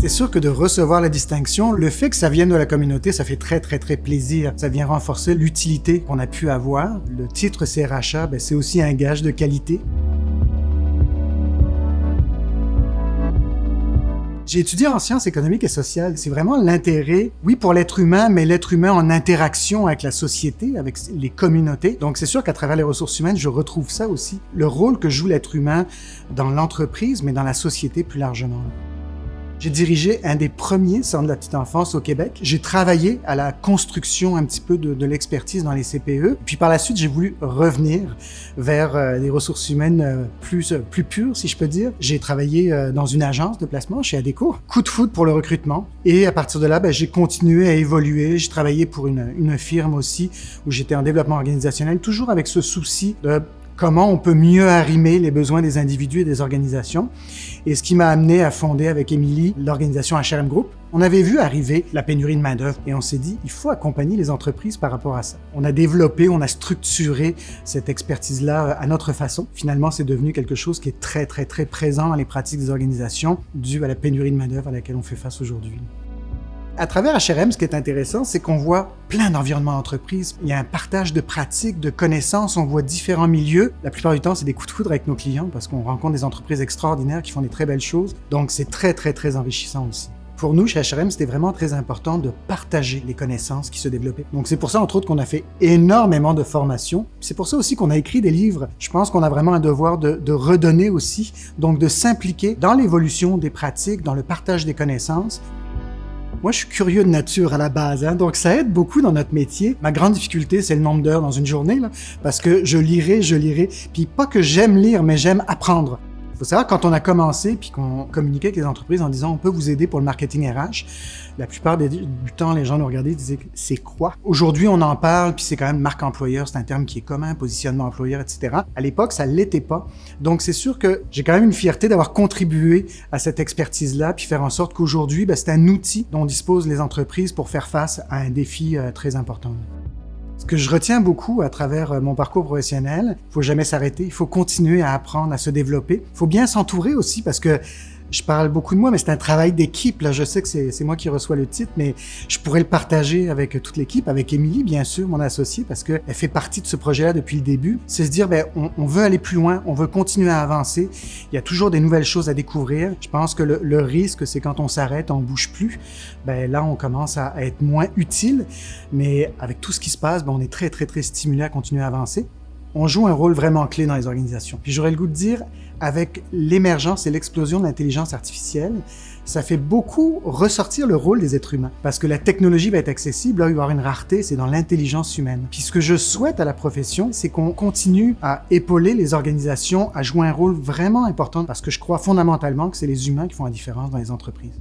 C'est sûr que de recevoir la distinction, le fait que ça vienne de la communauté, ça fait très plaisir. Ça vient renforcer l'utilité qu'on a pu avoir. Le titre CRHA, c'est aussi un gage de qualité. J'ai étudié en sciences économiques et sociales. C'est vraiment l'intérêt, oui, pour l'être humain, mais l'être humain en interaction avec la société, avec les communautés. Donc, c'est sûr qu'à travers les ressources humaines, je retrouve ça aussi. Le rôle que joue l'être humain dans l'entreprise, mais dans la société plus largement. J'ai dirigé un des premiers centres de la petite enfance au Québec. J'ai travaillé à la construction un petit peu de l'expertise dans les CPE. Puis par la suite, j'ai voulu revenir vers des ressources humaines plus pures, si je peux dire. J'ai travaillé dans une agence de placement chez Adéco. Coup de foudre pour le recrutement. Et à partir de là, j'ai continué à évoluer. J'ai travaillé pour une firme aussi où j'étais en développement organisationnel, toujours avec ce souci de comment on peut mieux arrimer les besoins des individus et des organisations. Et ce qui m'a amené à fonder avec Émilie l'organisation HRM Group. On avait vu arriver la pénurie de main-d'œuvre et on s'est dit, il faut accompagner les entreprises par rapport à ça. On a développé, on a structuré cette expertise-là à notre façon. Finalement, c'est devenu quelque chose qui est très présent dans les pratiques des organisations dû à la pénurie de main-d'œuvre à laquelle on fait face aujourd'hui. À travers HRM, ce qui est intéressant, c'est qu'on voit plein d'environnements d'entreprise. Il y a un partage de pratiques, de connaissances, on voit différents milieux. La plupart du temps, c'est des coups de foudre avec nos clients parce qu'on rencontre des entreprises extraordinaires qui font des très belles choses. Donc, c'est très enrichissant aussi. Pour nous, chez HRM, c'était vraiment très important de partager les connaissances qui se développaient. Donc, c'est pour ça, entre autres, qu'on a fait énormément de formations. C'est pour ça aussi qu'on a écrit des livres. Je pense qu'on a vraiment un devoir de redonner aussi, donc de s'impliquer dans l'évolution des pratiques, dans le partage des connaissances. Moi, je suis curieux de nature à la base, donc ça aide beaucoup dans notre métier. Ma grande difficulté, c'est le nombre d'heures dans une journée, parce que je lirai, puis pas que j'aime lire, mais j'aime apprendre. Il faut savoir, quand on a commencé, puis qu'on communiquait avec les entreprises en disant « on peut vous aider pour le marketing RH », la plupart du temps, les gens nous regardaient et disaient « c'est quoi ?» Aujourd'hui, on en parle, puis c'est quand même marque employeur, c'est un terme qui est commun, positionnement employeur, etc. À l'époque, ça l'était pas. Donc, c'est sûr que j'ai quand même une fierté d'avoir contribué à cette expertise-là, puis faire en sorte qu'aujourd'hui, c'est un outil dont disposent les entreprises pour faire face à un défi très important. Ce que je retiens beaucoup à travers mon parcours professionnel, il faut jamais s'arrêter, il faut continuer à apprendre, à se développer. Il faut bien s'entourer aussi parce que je parle beaucoup de moi, mais c'est un travail d'équipe. Là, je sais que c'est moi qui reçois le titre, mais je pourrais le partager avec toute l'équipe, avec Émilie, bien sûr, mon associée, parce qu'elle fait partie de ce projet-là depuis le début. C'est se dire, on veut aller plus loin, on veut continuer à avancer. Il y a toujours des nouvelles choses à découvrir. Je pense que le risque, c'est quand on s'arrête, on bouge plus. Là, on commence à être moins utile. Mais avec tout ce qui se passe, on est très stimulé à continuer à avancer. On joue un rôle vraiment clé dans les organisations. Puis j'aurais le goût de dire, avec l'émergence et l'explosion de l'intelligence artificielle, ça fait beaucoup ressortir le rôle des êtres humains. Parce que la technologie va être accessible, là, il va y avoir une rareté, c'est dans l'intelligence humaine. Puis ce que je souhaite à la profession, c'est qu'on continue à épauler les organisations à jouer un rôle vraiment important parce que je crois fondamentalement que c'est les humains qui font la différence dans les entreprises.